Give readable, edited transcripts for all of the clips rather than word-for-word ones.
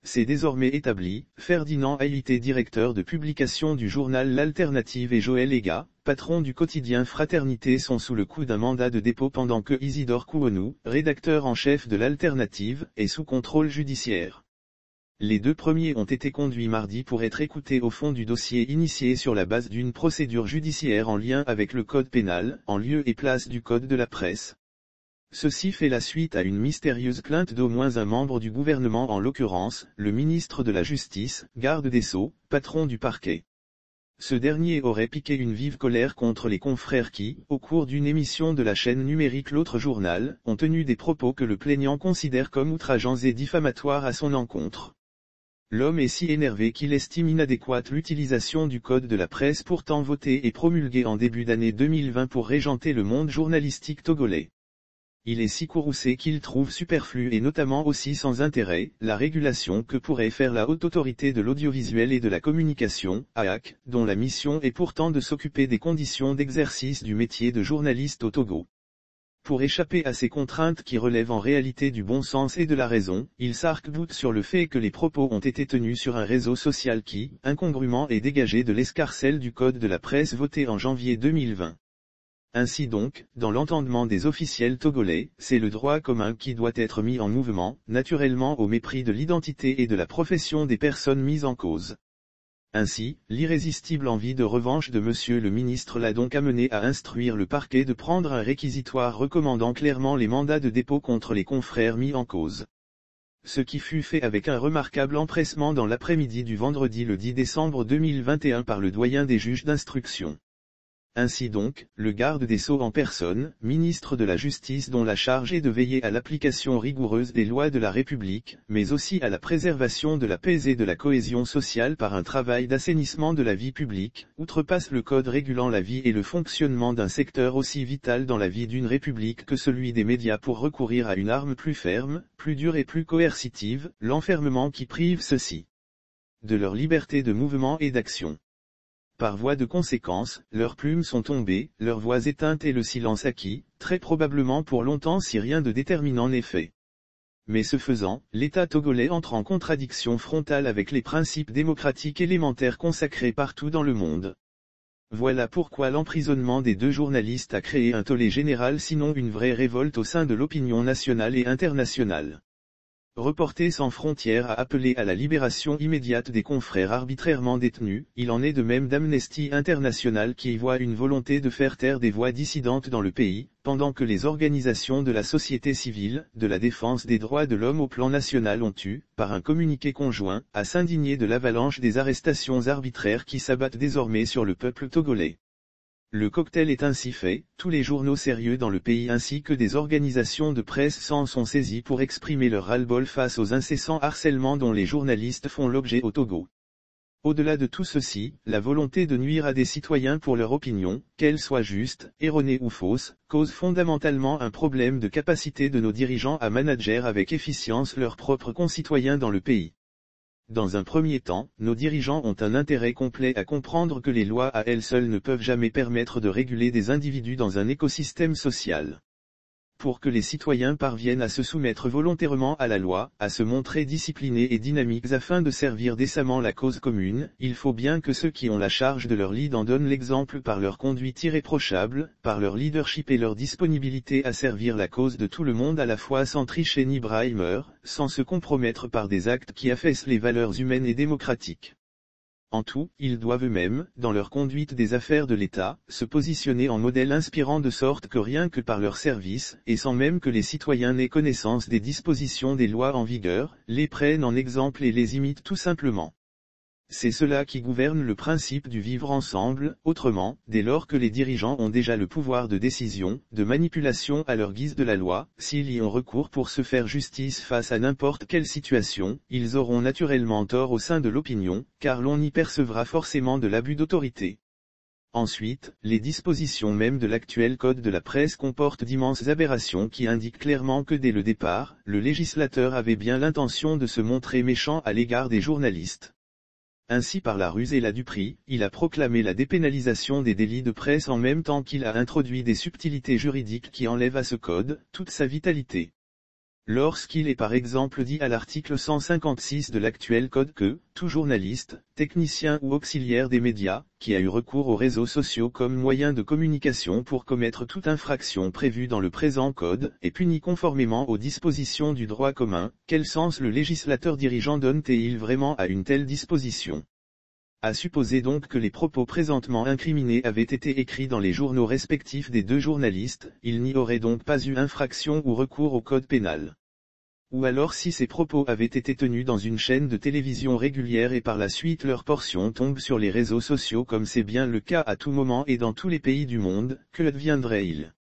C'est désormais établi, Ferdinand Haïté, directeur de publication du journal L'Alternative, et Joël Ega, patron du quotidien Fraternité, sont sous le coup d'un mandat de dépôt pendant que Isidore Kouonou, rédacteur en chef de L'Alternative, est sous contrôle judiciaire. Les deux premiers ont été conduits mardi pour être écoutés au fond du dossier initié sur la base d'une procédure judiciaire en lien avec le code pénal, en lieu et place du code de la presse. Ceci fait la suite à une mystérieuse plainte d'au moins un membre du gouvernement, en l'occurrence, le ministre de la Justice, garde des Sceaux, patron du parquet. Ce dernier aurait piqué une vive colère contre les confrères qui, au cours d'une émission de la chaîne numérique L'Autre Journal, ont tenu des propos que le plaignant considère comme outrageants et diffamatoires à son encontre. L'homme est si énervé qu'il estime inadéquate l'utilisation du code de la presse pourtant voté et promulgué en début d'année 2020 pour régenter le monde journalistique togolais. Il est si courroucé qu'il trouve superflu et notamment aussi sans intérêt, la régulation que pourrait faire la Haute Autorité de l'Audiovisuel et de la Communication, HAAC, dont la mission est pourtant de s'occuper des conditions d'exercice du métier de journaliste au Togo. Pour échapper à ces contraintes qui relèvent en réalité du bon sens et de la raison, il s'arc-boute sur le fait que les propos ont été tenus sur un réseau social qui, incongrument, est dégagé de l'escarcelle du code de la presse voté en janvier 2020. Ainsi donc, dans l'entendement des officiels togolais, c'est le droit commun qui doit être mis en mouvement, naturellement au mépris de l'identité et de la profession des personnes mises en cause. Ainsi, l'irrésistible envie de revanche de monsieur le ministre l'a donc amené à instruire le parquet de prendre un réquisitoire recommandant clairement les mandats de dépôt contre les confrères mis en cause. Ce qui fut fait avec un remarquable empressement dans l'après-midi du vendredi le 10 décembre 2021 par le doyen des juges d'instruction. Ainsi donc, le garde des Sceaux en personne, ministre de la Justice dont la charge est de veiller à l'application rigoureuse des lois de la République, mais aussi à la préservation de la paix et de la cohésion sociale par un travail d'assainissement de la vie publique, outrepasse le code régulant la vie et le fonctionnement d'un secteur aussi vital dans la vie d'une république que celui des médias pour recourir à une arme plus ferme, plus dure et plus coercitive, l'enfermement qui prive ceux-ci de leur liberté de mouvement et d'action. Par voie de conséquence, leurs plumes sont tombées, leurs voix éteintes et le silence acquis, très probablement pour longtemps si rien de déterminant n'est fait. Mais ce faisant, l'État togolais entre en contradiction frontale avec les principes démocratiques élémentaires consacrés partout dans le monde. Voilà pourquoi l'emprisonnement des deux journalistes a créé un tollé général, sinon une vraie révolte au sein de l'opinion nationale et internationale. Reporter sans frontières a appelé à la libération immédiate des confrères arbitrairement détenus, il en est de même d'Amnesty International qui y voit une volonté de faire taire des voix dissidentes dans le pays, pendant que les organisations de la société civile, de la défense des droits de l'homme au plan national ont eu, par un communiqué conjoint, à s'indigner de l'avalanche des arrestations arbitraires qui s'abattent désormais sur le peuple togolais. Le cocktail est ainsi fait, tous les journaux sérieux dans le pays ainsi que des organisations de presse s'en sont saisis pour exprimer leur ras-le-bol face aux incessants harcèlements dont les journalistes font l'objet au Togo. Au-delà de tout ceci, la volonté de nuire à des citoyens pour leur opinion, qu'elle soit juste, erronée ou fausse, cause fondamentalement un problème de capacité de nos dirigeants à manager avec efficience leurs propres concitoyens dans le pays. Dans un premier temps, nos dirigeants ont un intérêt complet à comprendre que les lois à elles seules ne peuvent jamais permettre de réguler des individus dans un écosystème social. Pour que les citoyens parviennent à se soumettre volontairement à la loi, à se montrer disciplinés et dynamiques afin de servir décemment la cause commune, il faut bien que ceux qui ont la charge de leur lead en donnent l'exemple par leur conduite irréprochable, par leur leadership et leur disponibilité à servir la cause de tout le monde à la fois sans tricher ni brimer, sans se compromettre par des actes qui affaissent les valeurs humaines et démocratiques. En tout, ils doivent eux-mêmes, dans leur conduite des affaires de l'État, se positionner en modèle inspirant de sorte que rien que par leur service, et sans même que les citoyens n'aient connaissance des dispositions des lois en vigueur, les prennent en exemple et les imitent tout simplement. C'est cela qui gouverne le principe du vivre ensemble, autrement, dès lors que les dirigeants ont déjà le pouvoir de décision, de manipulation à leur guise de la loi, s'ils y ont recours pour se faire justice face à n'importe quelle situation, ils auront naturellement tort au sein de l'opinion, car l'on y percevra forcément de l'abus d'autorité. Ensuite, les dispositions même de l'actuel code de la presse comportent d'immenses aberrations qui indiquent clairement que dès le départ, le législateur avait bien l'intention de se montrer méchant à l'égard des journalistes. Ainsi par la ruse et la duperie, il a proclamé la dépénalisation des délits de presse en même temps qu'il a introduit des subtilités juridiques qui enlèvent à ce code toute sa vitalité. Lorsqu'il est par exemple dit à l'article 156 de l'actuel code que, tout journaliste, technicien ou auxiliaire des médias, qui a eu recours aux réseaux sociaux comme moyen de communication pour commettre toute infraction prévue dans le présent code, est puni conformément aux dispositions du droit commun, quel sens le législateur dirigeant donne-t-il vraiment à une telle disposition ? À supposer donc que les propos présentement incriminés avaient été écrits dans les journaux respectifs des deux journalistes, il n'y aurait donc pas eu infraction ou recours au code pénal. Ou alors si ces propos avaient été tenus dans une chaîne de télévision régulière et par la suite leur portion tombe sur les réseaux sociaux comme c'est bien le cas à tout moment et dans tous les pays du monde, que deviendrait-il ?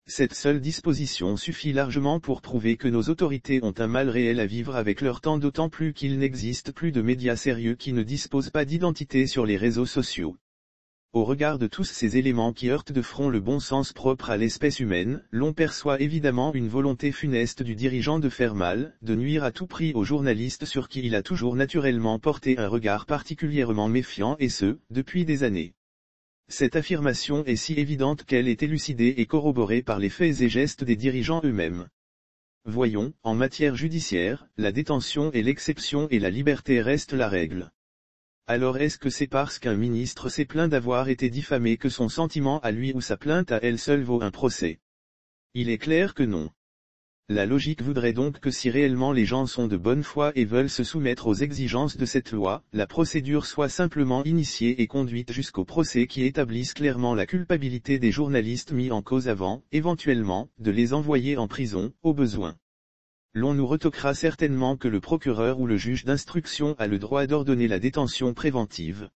Cette seule disposition suffit largement pour prouver que nos autorités ont un mal réel à vivre avec leur temps, d'autant plus qu'il n'existe plus de médias sérieux qui ne disposent pas d'identité sur les réseaux sociaux. Au regard de tous ces éléments qui heurtent de front le bon sens propre à l'espèce humaine, l'on perçoit évidemment une volonté funeste du dirigeant de faire mal, de nuire à tout prix aux journalistes sur qui il a toujours naturellement porté un regard particulièrement méfiant et ce, depuis des années. Cette affirmation est si évidente qu'elle est élucidée et corroborée par les faits et gestes des dirigeants eux-mêmes. Voyons, en matière judiciaire, la détention est l'exception et la liberté reste la règle. Alors est-ce que c'est parce qu'un ministre s'est plaint d'avoir été diffamé que son sentiment à lui ou sa plainte à elle seule vaut un procès? Il est clair que non. La logique voudrait donc que si réellement les gens sont de bonne foi et veulent se soumettre aux exigences de cette loi, la procédure soit simplement initiée et conduite jusqu'au procès qui établisse clairement la culpabilité des journalistes mis en cause avant, éventuellement, de les envoyer en prison, au besoin. L'on nous retoquera certainement que le procureur ou le juge d'instruction a le droit d'ordonner la détention préventive.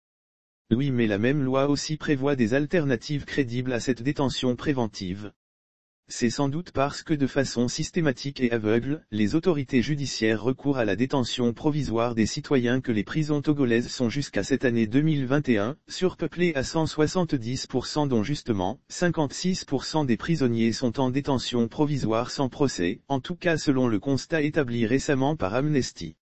Oui, mais la même loi aussi prévoit des alternatives crédibles à cette détention préventive. C'est sans doute parce que de façon systématique et aveugle, les autorités judiciaires recourent à la détention provisoire des citoyens que les prisons togolaises sont jusqu'à cette année 2021, surpeuplées à 170% dont justement, 56% des prisonniers sont en détention provisoire sans procès, en tout cas selon le constat établi récemment par Amnesty.